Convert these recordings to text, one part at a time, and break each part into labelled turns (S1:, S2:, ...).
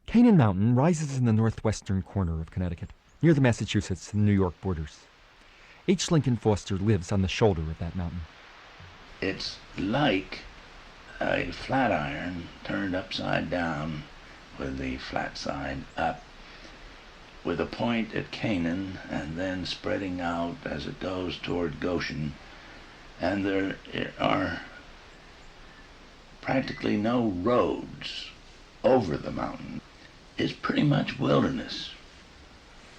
S1: Canaan Mountain rises in the northwestern corner of Connecticut, near the Massachusetts and New York borders. H. Lincoln Foster lives on the shoulder of that mountain.
S2: It's like a flat iron turned upside down with the flat side up, with a point at Canaan and then spreading out as it goes toward Goshen. And there are practically no roads over the mountain. It's pretty much wilderness,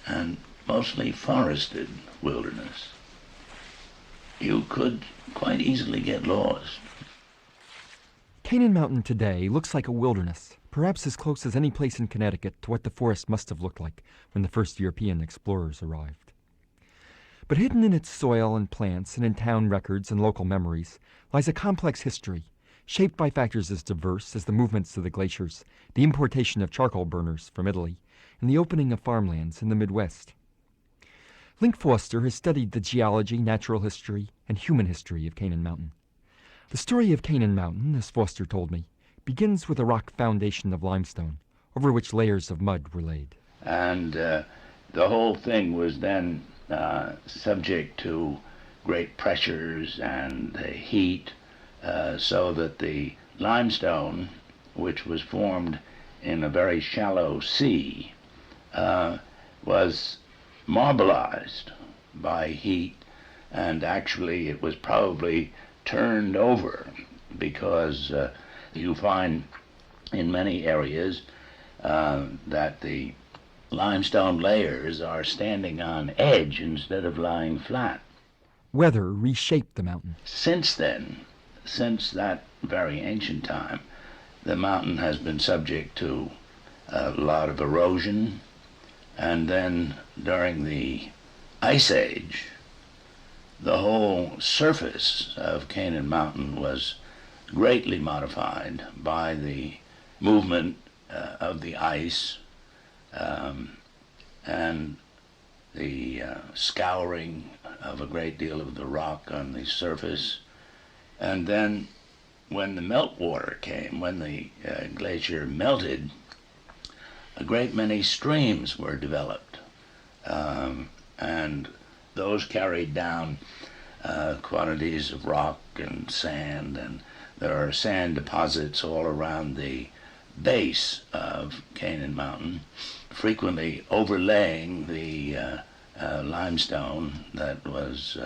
S2: and mostly forested wilderness. You could quite easily get lost.
S1: Canaan Mountain today looks like a wilderness, perhaps as close as any place in Connecticut to what the forest must have looked like when the first European explorers arrived. But hidden in its soil and plants and in town records and local memories lies a complex history, shaped by factors as diverse as the movements of the glaciers, the importation of charcoal burners from Italy, and the opening of farmlands in the Midwest. Link Foster has studied the geology, natural history, and human history of Canaan Mountain. The story of Canaan Mountain, as Foster told me, begins with a rock foundation of limestone, over which layers of mud were laid.
S2: And the whole thing was then subject to great pressures and heat, so that the limestone, which was formed in a very shallow sea, was marbleized by heat, and actually it was probably turned over, because you find in many areas that the limestone layers are standing on edge instead of lying flat.
S1: Weather reshaped the mountain.
S2: Since then, since that very ancient time, the mountain has been subject to a lot of erosion, and then during the Ice Age, the whole surface of Canaan Mountain was greatly modified by the movement of the ice and the scouring of a great deal of the rock on the surface. And then when the meltwater came, when the glacier melted, a great many streams were developed, and those carried down quantities of rock and sand, and there are sand deposits all around the base of Canaan Mountain, frequently overlaying the limestone that was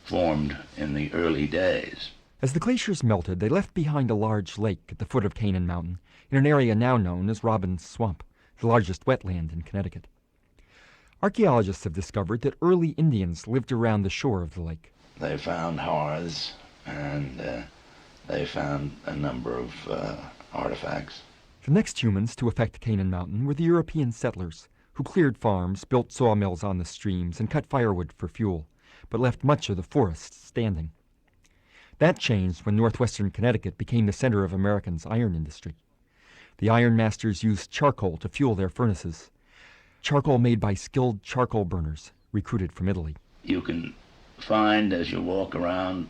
S2: formed in the early days.
S1: As the glaciers melted, they left behind a large lake at the foot of Canaan Mountain, in an area now known as Robbins Swamp, the largest wetland in Connecticut. Archaeologists have discovered that early Indians lived around the shore of the lake.
S2: They found hearths, and they found a number of artifacts.
S1: The next humans to affect Canaan Mountain were the European settlers, who cleared farms, built sawmills on the streams, and cut firewood for fuel, but left much of the forests standing. That changed when northwestern Connecticut became the center of Americans' iron industry. The iron masters used charcoal to fuel their furnaces, charcoal made by skilled charcoal burners recruited from Italy.
S2: You can find, as you walk around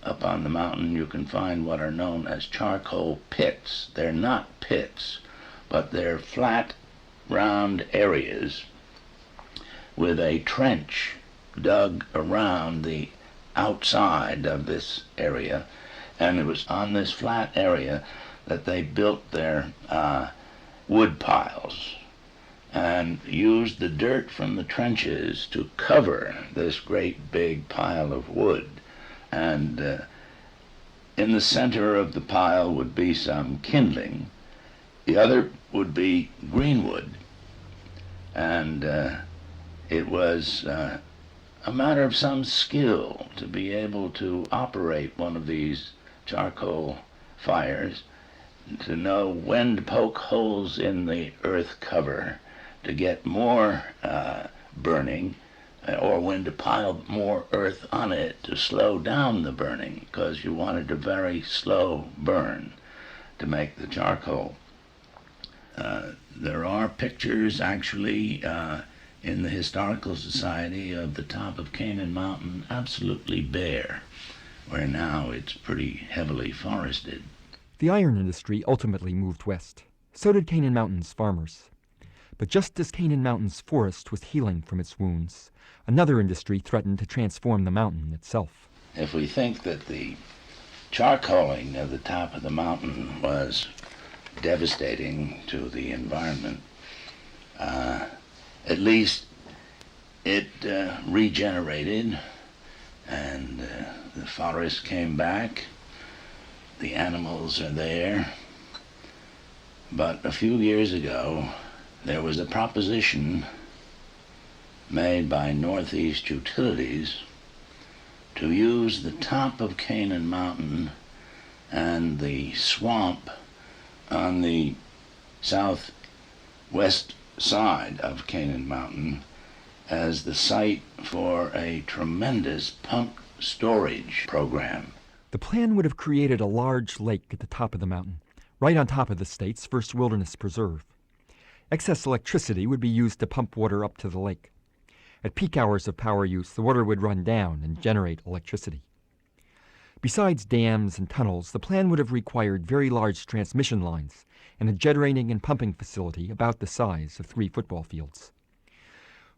S2: up on the mountain, you can find what are known as charcoal pits. They're not pits, but they're flat, round areas with a trench dug around the outside of this area, and it was on this flat area that they built their wood piles and used the dirt from the trenches to cover this great big pile of wood. And in the center of the pile would be some kindling. The other would be greenwood. And it was a matter of some skill to be able to operate one of these charcoal fires, to know when to poke holes in the earth cover to get more burning, or when to pile more earth on it to slow down the burning, because you wanted a very slow burn to make the charcoal. There are pictures actually in the Historical Society of the top of Canaan Mountain absolutely bare, where now it's pretty heavily forested.
S1: The iron industry ultimately moved west. So did Canaan Mountain's farmers. But just as Canaan Mountain's forest was healing from its wounds, another industry threatened to transform the mountain itself.
S2: If we think that the charcoaling at the top of the mountain was devastating to the environment, at least it regenerated, and the forest came back. The animals are there. But a few years ago, there was a proposition made by Northeast Utilities to use the top of Canaan Mountain and the swamp on the southwest side of Canaan Mountain as the site for a tremendous pump storage program.
S1: The plan would have created a large lake at the top of the mountain, right on top of the state's first wilderness preserve. Excess electricity would be used to pump water up to the lake. At peak hours of power use, the water would run down and generate electricity. Besides dams and tunnels, the plan would have required very large transmission lines and a generating and pumping facility about the size of 3 football fields.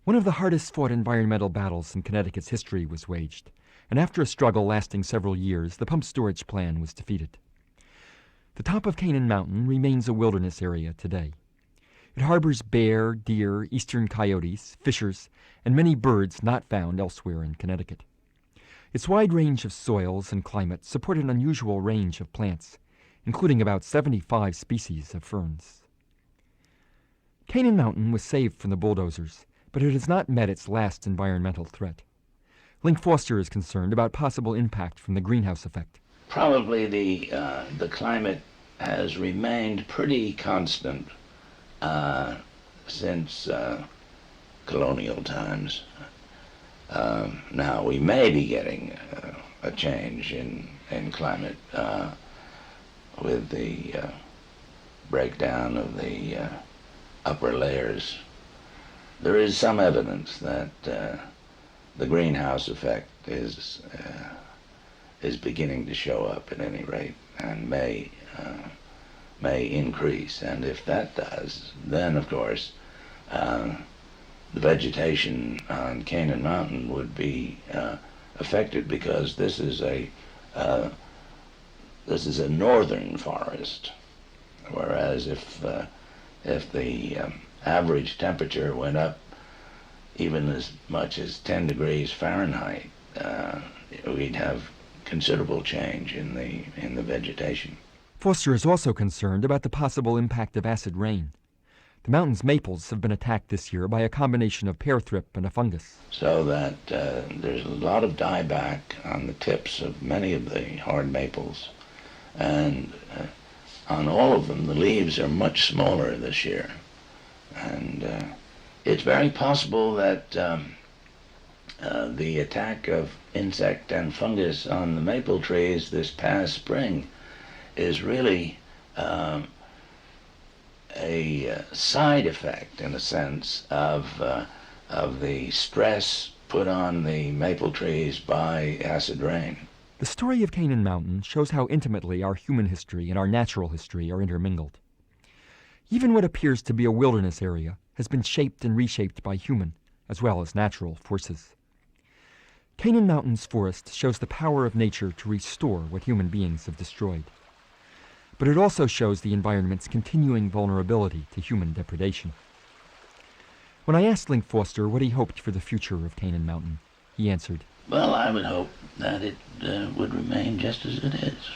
S1: One of the hardest fought environmental battles in Connecticut's history was waged, and after a struggle lasting several years, the pump storage plan was defeated. The top of Canaan Mountain remains a wilderness area today. It harbors bear, deer, eastern coyotes, fishers, and many birds not found elsewhere in Connecticut. Its wide range of soils and climates support an unusual range of plants, including about 75 species of ferns. Canaan Mountain was saved from the bulldozers, but it has not met its last environmental threat. Link Foster is concerned about possible impact from the greenhouse effect.
S2: Probably the climate has remained pretty constant since colonial times. Now we may be getting a change in climate with the breakdown of the upper layers. There is some evidence that the greenhouse effect is beginning to show up at any rate, and may increase. And if that does, then of course the vegetation on Canaan Mountain would be affected, because this is a northern forest, whereas if the average temperature went up even as much as 10 degrees Fahrenheit, we'd have considerable change in the vegetation.
S1: Foster is also concerned about the possible impact of acid rain. The mountain's maples have been attacked this year by a combination of pear thrip and a fungus.
S2: So that there's a lot of dieback on the tips of many of the hard maples, and on all of them the leaves are much smaller this year. And it's very possible that the attack of insect and fungus on the maple trees this past spring is really a side effect, in a sense, of the stress put on the maple trees by acid rain.
S1: The story of Canaan Mountain shows how intimately our human history and our natural history are intermingled. Even what appears to be a wilderness area has been shaped and reshaped by human as well as natural forces. Canaan Mountain's forest shows the power of nature to restore what human beings have destroyed. But it also shows the environment's continuing vulnerability to human depredation. When I asked Link Foster what he hoped for the future of Canaan Mountain, he answered,
S2: Well, I would hope that it would remain just as it is.